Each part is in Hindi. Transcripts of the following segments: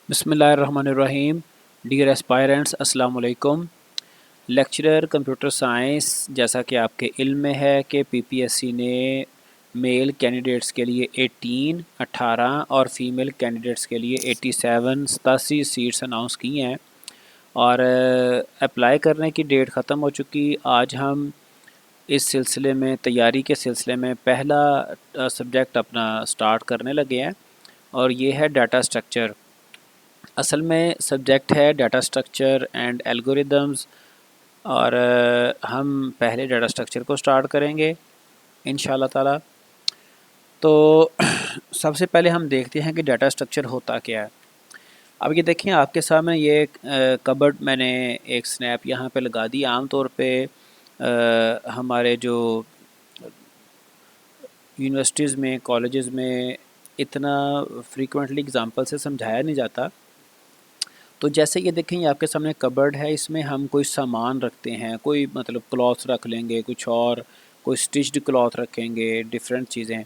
बिस्मिल्लाहिर्रहमानिर्रहीम। डियर एस्पायरेंट्स, अस्सलाम वालेकुम। लेक्चरर कंप्यूटर साइंस, जैसा कि आपके इल्म में है कि पीपीएससी ने मेल कैंडिडेट्स के लिए 18 और फीमेल कैंडिडेट्स के लिए 87 सीट्स अनाउंस की हैं और अप्लाई करने की डेट ख़त्म हो चुकी। आज हम इस सिलसिले में, तैयारी के सिलसिले में, पहला सब्जेक्ट अपना स्टार्ट करने लगे हैं और ये है डाटा स्ट्रक्चर। असल में सब्जेक्ट है डाटा स्ट्रक्चर एंड एल्गोरिदम्स और हम पहले डाटा स्ट्रक्चर को स्टार्ट करेंगे इंशाल्लाह ताला। तो सबसे पहले हम देखते हैं कि डाटा स्ट्रक्चर होता क्या है। अब ये देखें आपके सामने ये कबर्ड मैंने एक स्नैप यहाँ पे लगा दी। आम तौर पे हमारे जो यूनिवर्सिटीज़ में, कॉलेजेस में इतना फ्रीक्वेंटली एग्ज़ाम्पल से समझाया नहीं जाता। तो जैसे ये देखें, ये आपके सामने कबर्ड है, इसमें हम कोई सामान रखते हैं, कोई मतलब क्लॉथ रख लेंगे, कुछ और कोई स्टिच्ड क्लॉथ रखेंगे, डिफरेंट चीज़ें।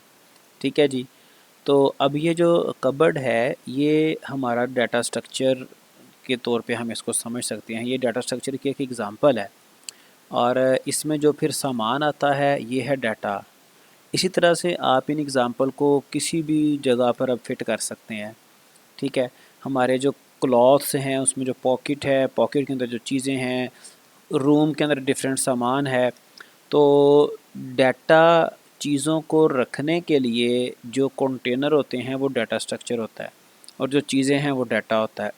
ठीक है जी। तो अब ये जो कबर्ड है ये हमारा डाटा स्ट्रक्चर के तौर पे हम इसको समझ सकते हैं। ये डाटा स्ट्रक्चर की एक एग्ज़ाम्पल है और इसमें जो फिर सामान आता है ये है डाटा। इसी तरह से आप इन एग्ज़ाम्पल को किसी भी जगह पर अब फिट कर सकते हैं। ठीक है। हमारे जो क्लॉथ्स हैं उसमें जो पॉकेट है, पॉकेट के अंदर जो चीज़ें हैं, रूम के अंदर डिफरेंट सामान है। तो डाटा, चीज़ों को रखने के लिए जो कंटेनर होते हैं वो डाटा स्ट्रक्चर होता है और जो चीज़ें हैं वो डाटा होता है।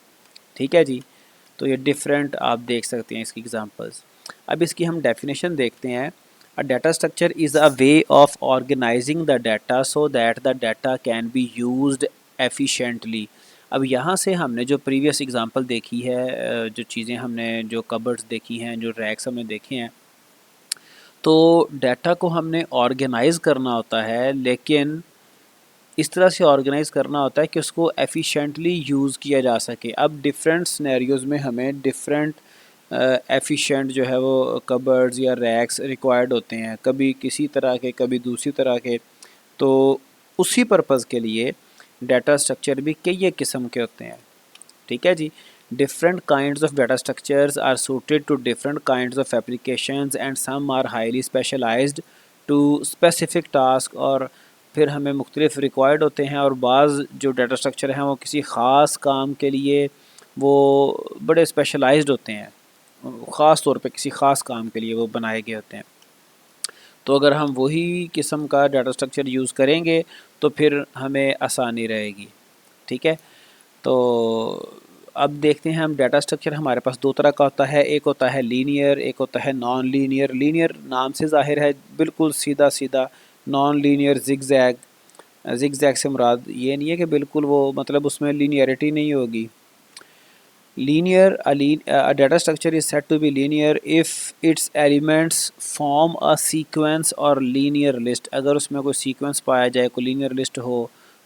ठीक है जी। तो ये डिफरेंट आप देख सकते हैं इसकी एग्जांपल्स। अब इसकी हम डेफिनेशन देखते हैं। A data structure is a way of organising the data so that the data can be used efficiently. अब यहाँ से हमने जो प्रीवियस एग्जांपल देखी है, जो चीज़ें हमने, जो कबर्ड्स देखी हैं, जो रैक्स हमने देखे हैं, तो डाटा को हमने ऑर्गेनाइज़ करना होता है, लेकिन इस तरह से ऑर्गेनाइज़ करना होता है कि उसको एफिशिएंटली यूज़ किया जा सके। अब डिफरेंट सिनेरियोज़ में हमें डिफरेंट एफिशिएंट जो है वो कबर्ड्स या रैक्स रिक्वायर्ड होते हैं, कभी किसी तरह के, कभी दूसरी तरह के। तो उसी पर्पज़ के लिए डाटा स्ट्रक्चर भी कई एक किस्म के होते हैं। ठीक है जी। Different kinds of data structures are suited to different kinds of applications and some are highly specialised to specific task. और फिर हमें मुख्तलिफ रिक्वायर्ड होते हैं और बाज़ जो डाटा स्ट्रक्चर हैं वो किसी ख़ास काम के लिए वो बड़े स्पेशलाइज्ड होते हैं, ख़ास तौर पे किसी ख़ास काम के लिए वो बनाए गए होते हैं। तो अगर हम वही किस्म का डाटा स्ट्रक्चर यूज़ करेंगे तो फिर हमें आसानी रहेगी। ठीक है। तो अब देखते हैं हम, डाटा स्ट्रक्चर हमारे पास दो तरह का होता है। एक होता है लीनियर, एक होता है नॉन लीनियर। लीनियर नाम से ज़ाहिर है बिल्कुल सीधा सीधा। Non linear zigzag. जिगजैग से मुराद ये नहीं है कि बिल्कुल वो, मतलब उसमें लीनियरिटी नहीं होगी। Linear, a data structure is said to be linear if its elements form a sequence और linear list। अगर उसमें कोई सीक्वेंस पाया जाए, कोई लीनियर लिस्ट हो,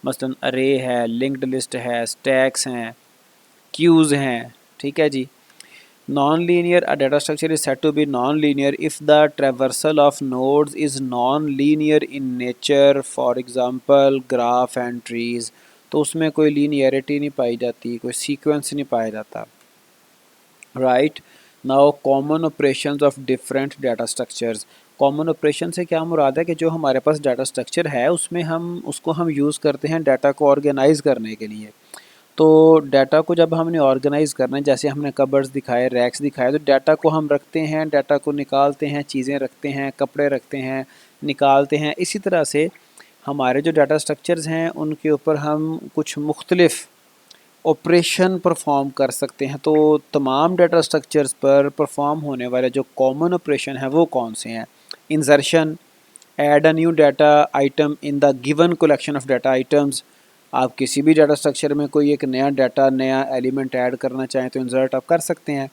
मसलन अरे है, लिंक्ड लिस्ट है, स्टैक्स हैं, क्यूज़ हैं। ठीक है जी। Non-linear, a data structure is said to be non-linear if the traversal of nodes is non-linear in nature, for example graph and trees। तो उसमें कोई लीनियरिटी नहीं पाई जाती, कोई सीक्वेंस नहीं पाया जाता। Right. Now common operations of different data structures. Common operation से क्या मुराद है कि जो हमारे पास डाटा स्ट्रक्चर है उसमें हम यूज़ करते हैं डाटा को ऑर्गेनाइज करने के लिए। तो डाटा को जब हमने ऑर्गेनाइज़ करना है, जैसे हमने कबर्ड्स दिखाए, रैक्स दिखाए, तो डाटा को हम रखते हैं, डाटा को निकालते हैं, चीज़ें रखते हैं, कपड़े रखते हैं, निकालते हैं। इसी तरह से हमारे जो डाटा स्ट्रक्चर्स हैं उनके ऊपर हम कुछ मुख्तलिफ ऑपरेशन परफॉर्म कर सकते हैं। तो तमाम डाटा स्ट्रक्चर्स पर परफॉर्म होने वाले जो कॉमन ऑपरेशन है वो कौन से हैं? Insertion, add a new data item in the given collection of data items. आप किसी भी डाटा स्ट्रक्चर में कोई एक नया डाटा, नया एलिमेंट ऐड करना चाहें तो इंसर्ट आप कर सकते हैं।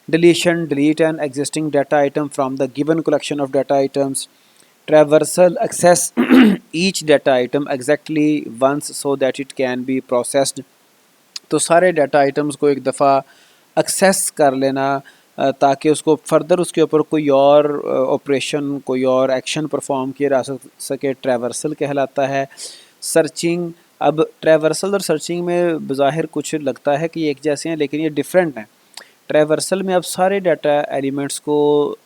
Deletion, delete an existing data item from the given collection of data items. Traversal, access each data item exactly once so that it can be processed. तो सारे डाटा आइटम्स को एक दफ़ा एक्सेस कर लेना ताकि उसको फर्दर उसके ऊपर कोई और ऑपरेशन, कोई और एक्शन परफॉर्म किया जा सके, ट्रैवर्सल कहलाता है। सर्चिंग, अब ट्रैवर्सल और सर्चिंग में बज़ाहिर कुछ लगता है कि एक जैसे हैं, लेकिन ये डिफरेंट हैं। ट्रैवर्सल में आप सारे डाटा एलिमेंट्स को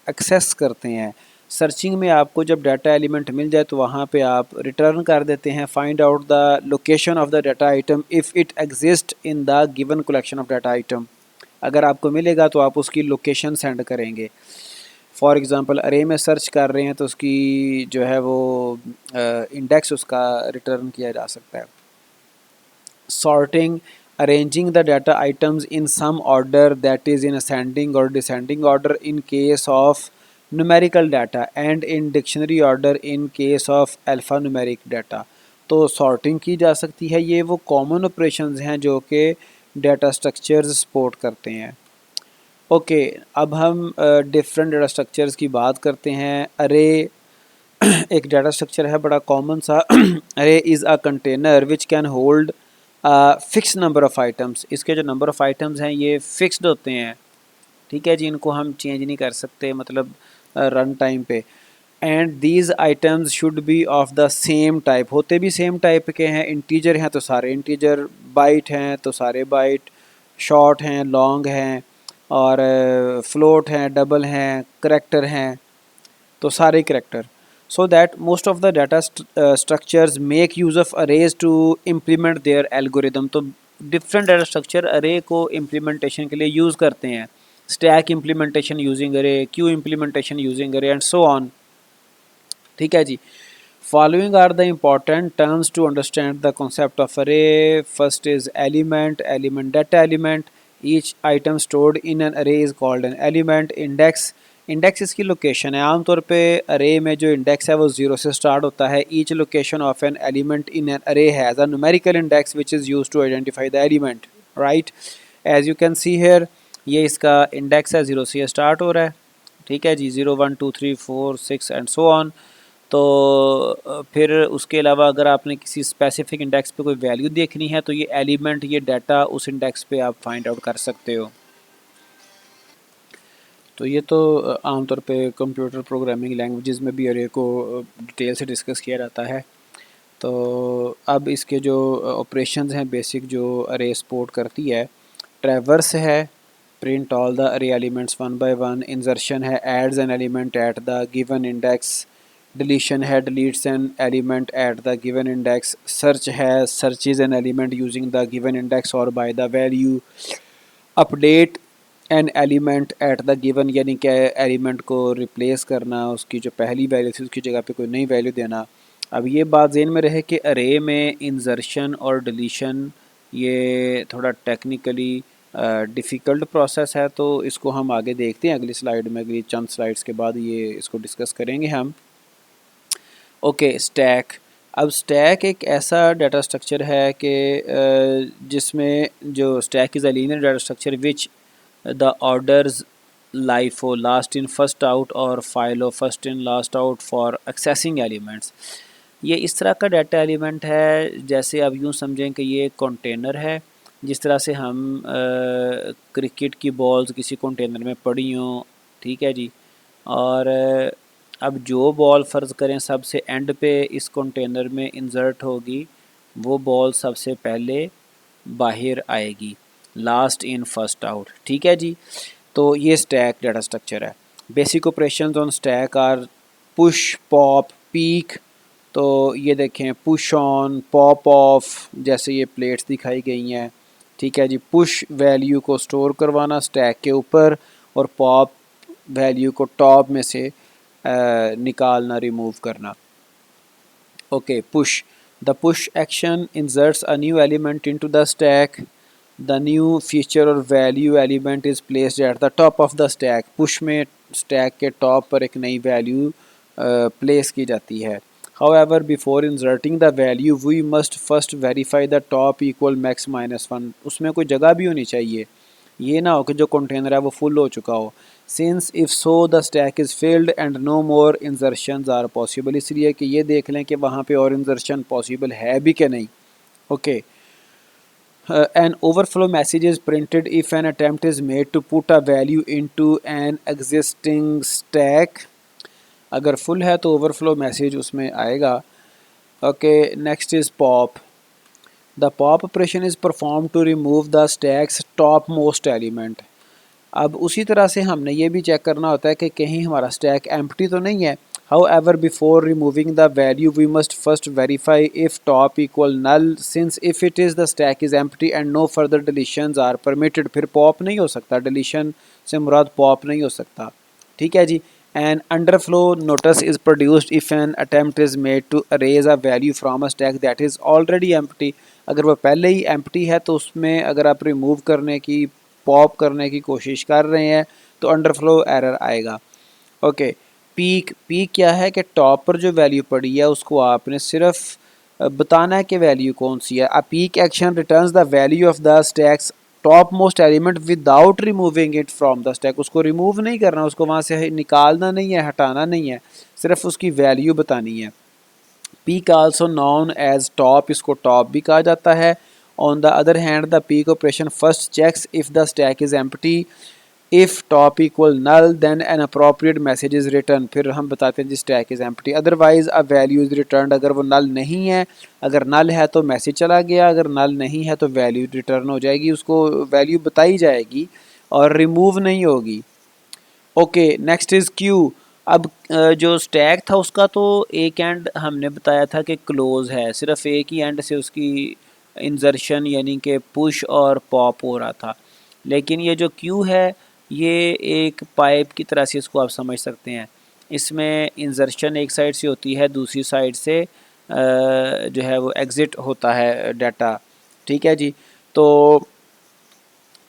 एक्सेस करते हैं। सर्चिंग में आपको जब डाटा एलिमेंट मिल जाए तो वहाँ पे आप रिटर्न कर देते हैं, find out the location of the data item if it exist in the given collection of data item. अगर आपको मिलेगा तो आप उसकी लोकेशन सेंड करेंगे। फॉर एग्ज़ाम्पल अरे में सर्च कर रहे हैं तो उसकी जो है वो इंडेक्स उसका रिटर्न किया जा सकता है। Sorting, arranging the data items in some order, that is in ascending or descending order in case of numerical data and in dictionary order in case of alphanumeric data। तो sorting की जा सकती है। ये वो common operations हैं जो कि data structures support करते हैं। ओके अब हम डिफरेंट डाटा स्ट्रक्चर्स की बात करते हैं। अरे एक डाटा स्ट्रक्चर है बड़ा कॉमन सा। अरे is a container which can hold fix number of items. इसके जो नंबर ऑफ़ आइटम्स हैं ये फिक्स्ड होते हैं, ठीक है जी, इनको हम चेंज नहीं कर सकते मतलब रन टाइम पे। And these items should be of the same type, होते भी सेम टाइप के हैं। इंटीजर हैं तो सारे इंटीजर, बाइट हैं तो सारे बाइट, शॉर्ट हैं, लॉन्ग हैं, और फ्लोट हैं, डबल हैं, करेक्टर हैं तो सारे character. So that most of the data structures make use of arrays to implement their algorithm. तो डिफरेंट डाटा स्ट्रक्चर अरे को इम्प्लीमेंटेशन के लिए यूज़ करते हैं। Stack implementation using array, queue implementation using array and so on, ठीक है जी। Following are the important terms to understand the concept of array. First is element, element data element, each item stored in an array is called an element. Index, index इसकी लोकेशन है। आमतौर पे अरे में जो इंडेक्स है वो 0 से स्टार्ट होता है। Each location of an element in an array has a numerical index which is used to identify the element, right. As you can see here ये इसका इंडेक्स है, 0 से स्टार्ट हो रहा है, ठीक है जी, 0 1 2 3 4 6 एंड सो ऑन। तो फिर उसके अलावा अगर आपने किसी स्पेसिफिक इंडेक्स पे कोई वैल्यू देखनी है तो ये एलिमेंट, ये डाटा उस इंडेक्स पे आप फाइंड आउट कर सकते हो। तो ये तो आमतौर पे कंप्यूटर प्रोग्रामिंग लैंग्वेजेस में भी अरे को डिटेल से डिस्कस किया जाता है। तो अब इसके जो ऑपरेशंस हैं बेसिक जो अरे सपोर्ट करती है, ट्रैवर्स है, print all the array elements one by one, insertion है, adds an element at the given index, deletion है, deletes an element at the given index, search है, searches an element using the given index or by the value, update an element at the given, यानी कि एलिमेंट को रिप्लेस करना, उसकी जो पहली वैल्यू थी उसकी जगह पे कोई नई वैल्यू देना। अब ये बात ज़हन में रहे कि अरे में इंसर्शन और डिलीशन ये थोड़ा टेक्निकली डिफ़िकल्ट प्रोसेस है, तो इसको हम आगे देखते हैं अगली स्लाइड में। अगली चंद स्लाइड्स के बाद ये इसको डिस्कस करेंगे हम। Okay stack. अब स्टैक एक ऐसा डाटा स्ट्रक्चर है कि जिसमें जो stack is a linear data structure which the orders LIFO last in first out or FILO first in last out for accessing elements. ये इस तरह का डाटा एलिमेंट है जैसे अब यूँ समझें कि ये कंटेनर है, जिस तरह से हम क्रिकेट की बॉल्स किसी कंटेनर में पड़ी हों, ठीक है जी। और अब जो बॉल फ़र्ज़ करें सबसे एंड पे इस कंटेनर में इंसर्ट होगी, वो बॉल सबसे पहले बाहर आएगी, लास्ट इन फर्स्ट आउट, ठीक है जी। तो ये स्टैक डाटा स्ट्रक्चर है। Basic operations on stack are push, pop, peek. तो ये देखें पुश ऑन, पॉप ऑफ, जैसे ये प्लेट्स दिखाई गई हैं, ठीक है जी। पुश वैल्यू को स्टोर करवाना स्टैक के ऊपर, और पॉप वैल्यू को टॉप में से निकालना, रिमूव करना। Okay push, the push action inserts a new element into the stack, the new feature or value element is placed at the top of the stack. Push में स्टैक के टॉप पर एक नई वैल्यू प्लेस की जाती है। However, before inserting the value, we must first verify the top equal max minus 1। उसमें कोई जगह भी होनी चाहिए, ये ना हो कि जो कंटेनर है वो फुल हो चुका हो। Since if so the stack is filled and no more insertions are possible, इसलिए कि ये देख लें कि वहाँ पे और इंसर्शन पॉसिबल है भी कि नहीं। Okay an overflow message is printed if an attempt is made to put a value into an existing stack। अगर फुल है तो ओवरफ्लो मैसेज उसमें आएगा। Okay next is pop. The pop operation is perform to remove the stacks top most element. अब उसी तरह से हमने ये भी चेक करना होता है कि कहीं हमारा स्टैक एम्प्टी तो नहीं है। However, before removing the value, we must first verify if top equal null, since if it is the stack is empty and no further deletions are permitted, फिर pop नहीं हो सकता, deletion से मुराद pop नहीं हो सकता। ठीक है जी। An underflow notice is produced if an attempt is made to erase a value from a stack that is already empty। अगर वह पहले ही empty है तो उसमें अगर आप remove करने की पॉप करने की कोशिश कर रहे हैं तो अंडरफ्लो एरर आएगा। ओके, पीक क्या है कि टॉप पर जो वैल्यू पड़ी है उसको आपने सिर्फ बताना है कि वैल्यू कौन सी है। अ peak action returns the value of the stacks top most element without removing it from the stack. उसको रिमूव नहीं करना, उसको वहाँ से निकालना नहीं है, हटाना नहीं है, सिर्फ उसकी वैल्यू बतानी है। Peek also known as top, इसको टॉप भी कहा जाता है। On the other hand the peek operation first checks if the stack is empty, if top equal null then an appropriate message is return. फिर हम बताते हैं जी stack is empty, otherwise a value is return. अगर वो नल नहीं है, अगर नल है तो मैसेज चला गया, अगर नल नहीं है तो वैल्यू रिटर्न हो जाएगी, उसको वैल्यू बताई जाएगी और रिमूव नहीं होगी। Okay, next is Q. अब जो स्टैक था उसका तो एक एंड हमने बताया था कि क्लोज है, सिर्फ एक ही एंड से उसकी इंजर्शन यानी कि पुश और पॉप हो रहा था। लेकिन ये जो क्यू है ये एक पाइप की तरह से इसको आप समझ सकते हैं। इसमें इंजर्शन एक साइड से होती है, दूसरी साइड से जो है वो एग्ज़िट होता है डाटा। ठीक है जी। तो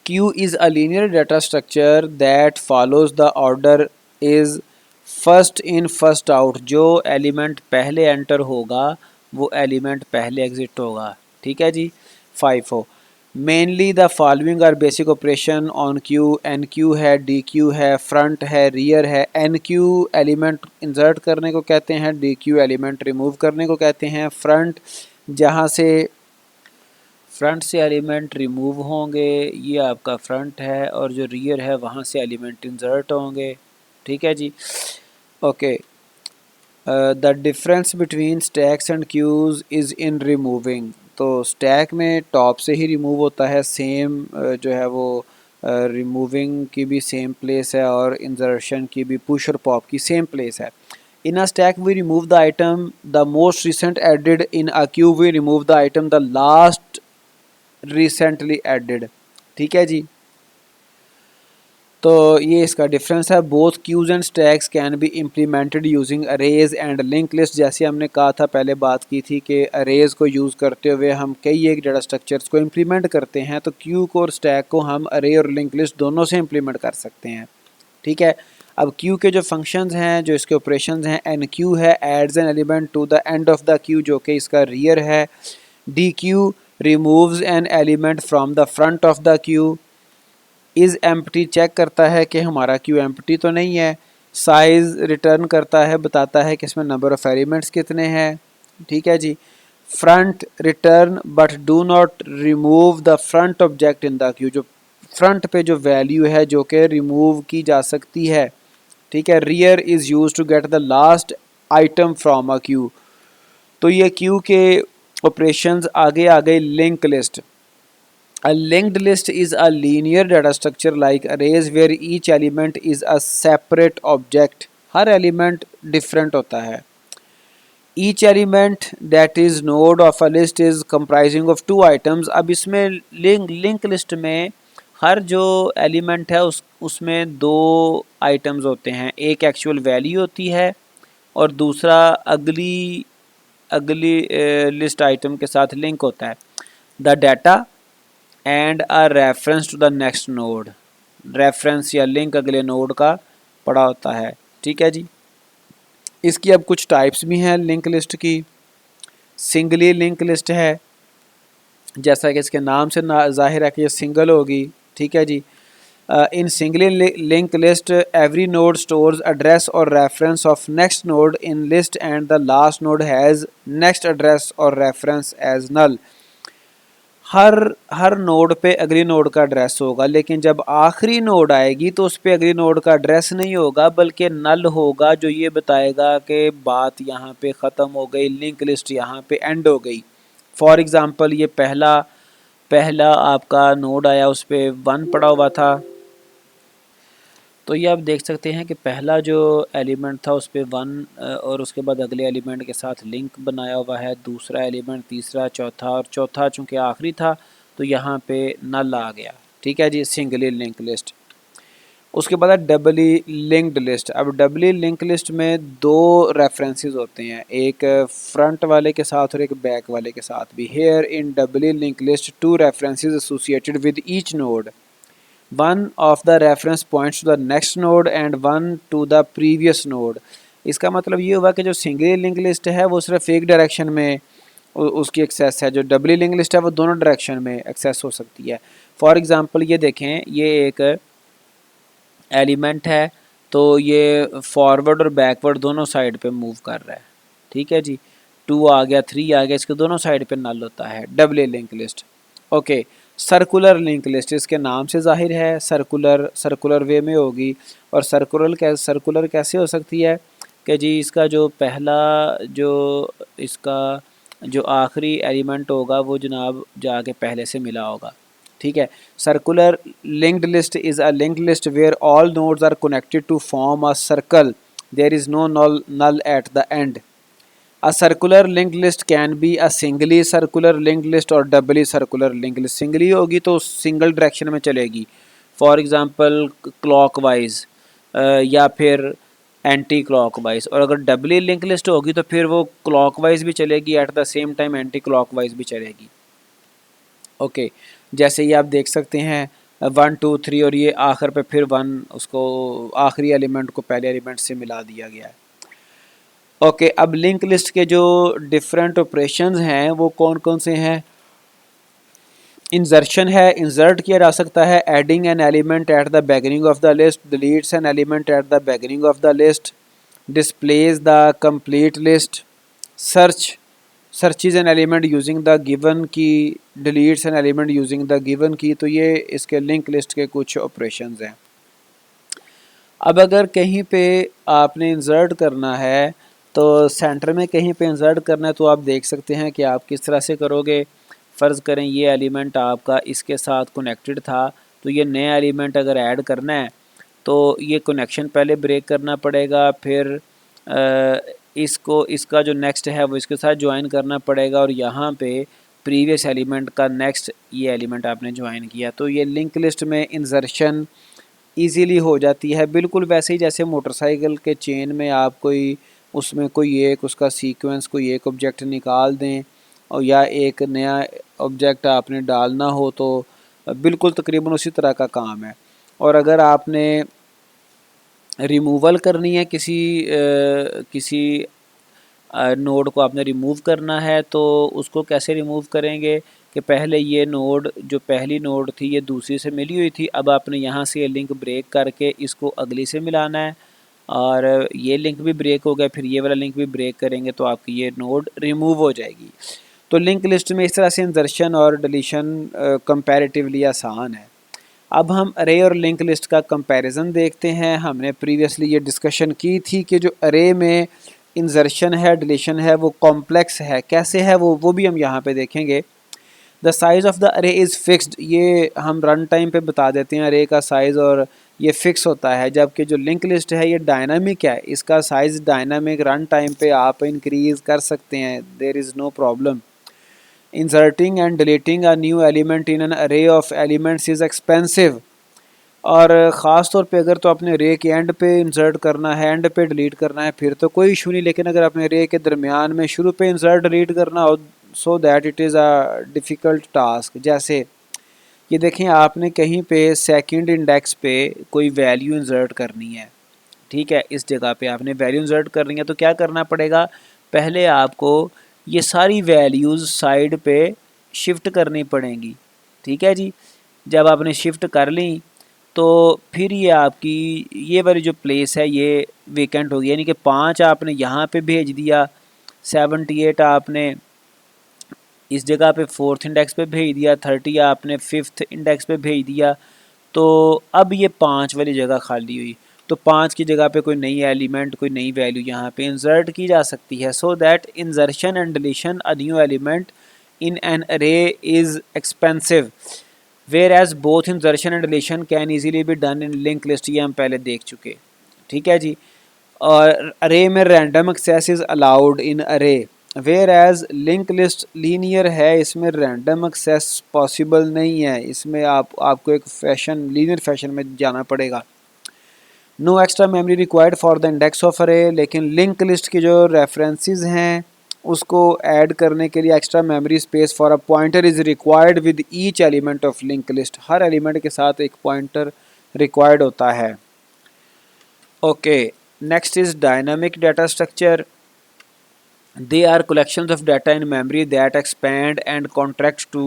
Q is a linear data structure that follows the order is first in first out। जो एलिमेंट पहले एंटर होगा वो एलिमेंट पहले एग्जिट होगा। ठीक है जी। 5 हो mainly the following are basic operation on queue. Enqueue है, डी क्यू है, फ्रंट है, रियर है। एन क्यू एलिमेंट इंसर्ट करने को कहते हैं, डी क्यू एलिमेंट रिमूव करने को कहते हैं। फ्रंट जहाँ से फ्रंट से एलिमेंट रिमूव होंगे ये आपका फ्रंट है, और जो रियर है वहाँ से एलिमेंट इंसर्ट होंगे। ठीक है जी। Okay, the difference between stacks and queues is in removing. तो स्टैक में टॉप से ही रिमूव होता है, सेम जो है वो रिमूविंग की भी सेम प्लेस है और इंसर्शन की भी, पुश और पॉप की सेम प्लेस है। In a stack we remove the item the most recent added, in a queue we remove the item the last recently added। ठीक है जी। तो ये इसका डिफरेंस है। Both queues and stacks can be implemented using arrays and link list. जैसे हमने कहा था, पहले बात की थी कि अरेज को यूज़ करते हुए हम कई एक डाटा स्ट्रक्चर्स को इम्प्लीमेंट करते हैं, तो क्यू को और स्टैक को हम अरे और लिंक लिस्ट दोनों से इम्प्लीमेंट कर सकते हैं। ठीक है। अब क्यू के जो फंक्शंस हैं, जो इसके ऑपरेशंस हैं, एन क्यू है adds an element to the end of the queue, जो कि इसका रियर है। Dequeue removes an element from the front of the queue. Is empty check करता है कि हमारा क्यू एम्प्टी तो नहीं है। साइज़ रिटर्न करता है, बताता है कि इसमें नंबर ऑफ़ एलिमेंट्स कितने हैं। ठीक है जी। Front return but do not remove the front object in the queue. जो फ्रंट पे जो वैल्यू है जो कि रिमूव की जा सकती है। ठीक है। Rear is use to get the last item from a queue. तो ये क्यू के ऑपरेशंस आगे आ गए link list. A linked list is a linear data structure like arrays where each element is a separate object। Her element different होता है। Each element that is node of a list is comprising of two items। अब इसमें लिंक लिस्ट में हर जो एलिमेंट है उसमें दो आइटम्स होते हैं। एक एक्चुअल वैल्यू होती है और दूसरा अगली लिस्ट आइटम के साथ लिंक होता है। The data and a reference to the next node. Reference या लिंक अगले नोड का पड़ा होता है। ठीक है जी। इसकी अब कुछ टाइप्स भी हैं लिंक लिस्ट की। सिंगली लिंक लिस्ट है, जैसा कि इसके नाम से जाहिर है कि ये सिंगल होगी। ठीक है जी। In singly link list every node stores address or reference of next node in list and the last node has next address or reference as null. हर नोड पे अगली नोड का एड्रेस होगा, लेकिन जब आखिरी नोड आएगी तो उस पे अगली नोड का एड्रेस नहीं होगा बल्कि नल होगा, जो ये बताएगा कि बात यहाँ पे ख़त्म हो गई, लिंक लिस्ट यहाँ पे एंड हो गई। फॉर एग्ज़ाम्पल ये पहला पहला आपका नोड आया, उस पर 1 पड़ा हुआ था, तो ये आप देख सकते हैं कि पहला जो एलिमेंट था उस पर 1 और उसके बाद अगले एलिमेंट के साथ लिंक बनाया हुआ है, दूसरा एलिमेंट, तीसरा, चौथा, और चौथा चूँकि आखिरी था तो यहाँ पे नल आ गया। ठीक है जी, सिंगली लिंक लिस्ट। उसके बाद है डबली लिंक्ड लिस्ट। अब डबली लिंक लिस्ट में दो रेफरेंसेस होते हैं, एक फ्रंट वाले के साथ और एक बैक वाले के साथ भी। Here in doubly link list two references associated with each node, one of the reference points to the next node and one to the previous node. इसका मतलब ये हुआ कि जो सिंगली लिंक लिस्ट है वो सिर्फ एक डायरेक्शन में उसकी एक्सेस है, जो डबली लिंक लिस्ट है वो दोनों डायरेक्शन में एक्सेस हो सकती है। फॉर एग्ज़ाम्पल ये देखें, ये एक एलिमेंट है तो ये फॉरवर्ड और बैकवर्ड दोनों साइड पे मूव कर रहा है। ठीक है जी, 2 आ गया, 3 आ गया, इसके दोनों साइड पे नल होता है, double link list. Okay, circular link list, इसके नाम से जाहिर है सर्कुलर वे में होगी। और सर्कुलर कैसे हो सकती है कि जी इसका जो पहला जो इसका जो आखिरी एलिमेंट होगा वो जनाब जाके पहले से मिला होगा। ठीक है, circular linked list is a linked list where all nodes are connected to form a circle, there is no null at the end. A circular linked list can be a singly circular linked list और doubly circular linked list। Singly होगी तो सिंगल डायरेक्शन में चलेगी, फॉर एग्जांपल क्लॉकवाइज या फिर एंटी क्लॉकवाइज। और अगर डबली लिंक लिस्ट होगी तो फिर वो क्लॉकवाइज भी चलेगी, at the same time anti clockwise भी चलेगी। ओके, जैसे ये आप देख सकते हैं 1 2 3 और ये आखिर पे फिर 1 उसको आखिरी एलिमेंट को पहले एलिमेंट से मिला दिया गया है। ओके, अब लिंक लिस्ट के जो डिफरेंट ऑपरेशंस हैं वो कौन कौन से हैं? इंसर्शन है, इंसर्ट किया जा सकता है, adding an element at the beginning of the list, deletes an element at the beginning of the list, displays the complete list, searches an element using the given key, deletes an element using the given key. तो ये इसके लिंक लिस्ट के कुछ ऑपरेशंस हैं। अब अगर कहीं पे आपने इंसर्ट करना है तो सेंटर में कहीं पे इंसर्ट करना है तो आप देख सकते हैं कि आप किस तरह से करोगे। फ़र्ज़ करें ये एलिमेंट आपका इसके साथ कनेक्टेड था, तो ये नया एलिमेंट अगर ऐड करना है तो ये कनेक्शन पहले ब्रेक करना पड़ेगा, फिर इसका जो नेक्स्ट है वो इसके साथ ज्वाइन करना पड़ेगा, और यहाँ पे प्रीवियस एलिमेंट का नेक्स्ट ये एलिमेंट आपने ज्वाइन किया। तो ये लिंक लिस्ट में इंसर्शन ईज़िली हो जाती है, बिल्कुल वैसे ही जैसे मोटरसाइकिल के चेन में आप कोई उसमें कोई एक उसका सीक्वेंस कोई एक ऑब्जेक्ट निकाल दें और या एक नया ऑब्जेक्ट आपने डालना हो, तो बिल्कुल तकरीबन उसी तरह का काम है। और अगर आपने रिमूवल करनी है किसी नोड को आपने रिमूव करना है तो उसको कैसे रिमूव करेंगे कि पहले ये नोड जो पहली नोड थी ये दूसरी से मिली हुई थी, अब आपने यहाँ से ये लिंक ब्रेक करके इसको अगली से मिलाना है, और ये लिंक भी ब्रेक हो गया, फिर ये वाला लिंक भी ब्रेक करेंगे तो आपकी ये नोड रिमूव हो जाएगी। तो लिंक लिस्ट में इस तरह से इंसर्शन और डिलीशन कंपैरेटिवली आसान है। अब हम अरे और लिंक लिस्ट का कंपैरिजन देखते हैं। हमने प्रीवियसली ये डिस्कशन की थी कि जो अरे में इंसर्शन है, डिलीशन है, वो कॉम्प्लेक्स है। कैसे है वो भी हम यहाँ पे देखेंगे। द साइज़ ऑफ द अरे इज़ फिक्स्ड, ये हम रन टाइम पे बता देते हैं अरे का साइज़, और ये फिक्स होता है। जबकि जो लिंक लिस्ट है ये डायनामिक है, इसका साइज़ डायनामिक रन टाइम पे आप इंक्रीज़ कर सकते हैं, there is no problem. Inserting and deleting a new element in an array of elements is expensive. और ख़ास तौर पे अगर तो अपने रे के एंड पे इंसर्ट करना है, एंड पे डिलीट करना है, फिर तो कोई इशू नहीं। लेकिन अगर अपने रे के दरमियान में शुरू पे इंसर्ट डिलीट करना हो, सो that it is a difficult task. जैसे ये देखें, आपने कहीं पे सेकंड इंडेक्स पे कोई वैल्यू इंसर्ट करनी है, ठीक है, इस जगह पे आपने वैल्यू इंसर्ट करनी है, तो क्या करना पड़ेगा, पहले आपको ये सारी वैल्यूज़ साइड पे शिफ्ट करनी पड़ेंगी। ठीक है जी, जब आपने शिफ्ट कर ली तो फिर ये आपकी ये वाली जो प्लेस है ये वेकेंट होगी, यानी कि 5 आपने यहाँ पे भेज दिया, 78 आपने इस जगह पे 4th इंडेक्स पे भेज दिया, 30 आपने 5th इंडेक्स पे भेज दिया। तो अब ये 5 वाली जगह खाली हुई, तो 5 की जगह पे कोई नई एलिमेंट कोई नई वैल्यू यहाँ पे इंसर्ट की जा सकती है। So that insertion and deletion a new element in an array is expensive, whereas both insertion and deletion can easily be done in linked list, ये हम पहले देख चुके, ठीक है जी। और अरे में random access is allowed in array, whereas link list linear है, इसमें रैंडम एक्सेस पॉसिबल नहीं है, इसमें आपको एक फैशन लीनियर फैशन में जाना पड़ेगा। No extra memory required for the index of array, लेकिन लिंक लिस्ट की जो रेफरेंसेस हैं उसको ऐड करने के लिए extra memory space for a pointer is required with each element of link list, her element के साथ एक पॉइंटर रिक्वायर्ड होता है। Okay, next is dynamic data structure. They are collections of data in memory that expand and contract to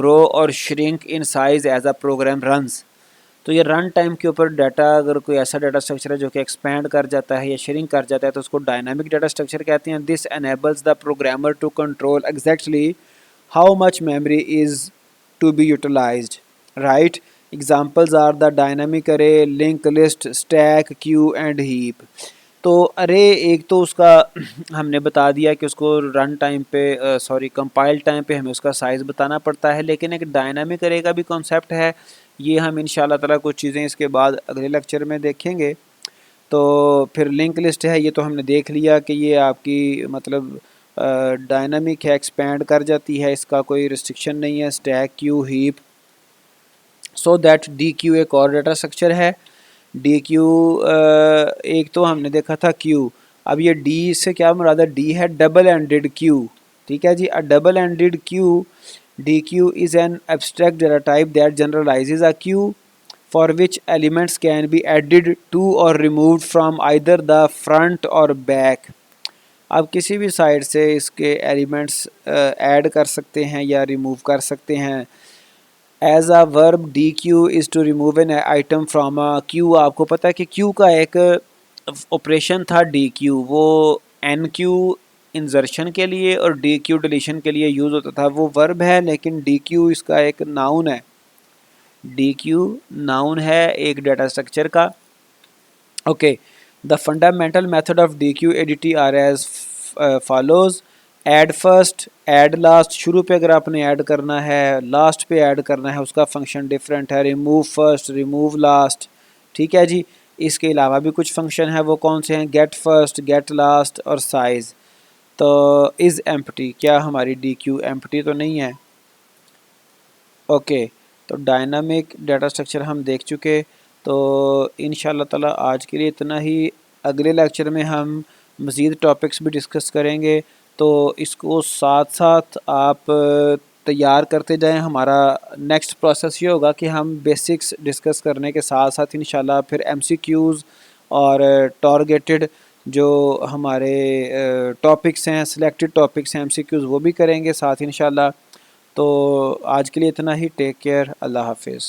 grow or shrink in size as a program runs। तो ये रन टाइम के ऊपर डाटा, अगर कोई ऐसा डाटा स्ट्रक्चर है जो कि एक्सपैंड कर जाता है या श्रिंक कर जाता है तो उसको डायनामिक डाटा स्ट्रक्चर कहते हैं। This enables the programmer to control exactly how much memory is to be utilised, right. Examples are the dynamic array, link list, stack, queue and heap. तो अरे एक तो उसका हमने बता दिया कि उसको रन टाइम पे कंपाइल टाइम पे हमें उसका साइज़ बताना पड़ता है, लेकिन एक डायनामिक अरे का भी कॉन्सेप्ट है, ये हम इंशाल्लाह ताला कुछ चीज़ें इसके बाद अगले लेक्चर में देखेंगे। तो फिर लिंक लिस्ट है, ये तो हमने देख लिया कि ये आपकी मतलब डायनामिक है, एक्सपैंड कर जाती है, इसका कोई रिस्ट्रिक्शन नहीं है। Stack, Q, heap, so that D Q एक और डाटा स्ट्रक्चर है। डी क्यू एक तो हमने देखा था क्यू, अब ये डी से क्या मुराद है, डी है डबल एंडेड क्यू, ठीक है जी। A double ended queue, D Q is an abstract data type that generalises a queue for which elements can be added to or removed from either the front or back. आप किसी भी साइड से इसके एलिमेंट्स ऐड कर सकते हैं या रिमूव कर सकते हैं। As a verb D Q is to remove an item from a queue. आपको पता है कि क्यू का एक ऑपरेशन था डी क्यू, वो एन क्यू इंजर्शन के लिए और डी क्यू डिलीशन के लिए यूज़ होता था, वो वर्ब है, लेकिन डी क्यू इसका एक नाउन है। डी क्यू नाउन है एक डाटा स्ट्रक्चर का। Okay, the fundamental method of deque ADT are as follows. Add first, add last, शुरू पे अगर आपने ऐड करना है, लास्ट पे ऐड करना है, उसका फंक्शन डिफरेंट है। रिमूव फर्स्ट, रिमूव लास्ट, ठीक है जी। इसके अलावा भी कुछ फंक्शन है, वो कौन से हैं, गेट फर्स्ट, गेट लास्ट और साइज़। तो इज़ एम्प्टी, क्या हमारी डी क्यू एम्प्टी तो नहीं है। ओके, तो डायनामिक डाटा स्ट्रक्चर हम देख चुके। तो इंशाल्लाह ताला आज के लिए इतना ही। अगले लेक्चर में हम मज़ीद टॉपिक्स भी डिस्कस करेंगे, तो इसको साथ साथ आप तैयार करते जाएं। हमारा नेक्स्ट प्रोसेस ये होगा कि हम बेसिक्स डिस्कस करने के साथ साथ इंशाल्लाह फिर एमसीक्यूज़ और टारगेटेड जो हमारे टॉपिक्स हैं, सिलेक्टेड टॉपिक्स हैं, एमसीक्यूज़, वो भी करेंगे साथ इंशाल्लाह। तो आज के लिए इतना ही। टेक केयर, अल्लाह हाफिज़।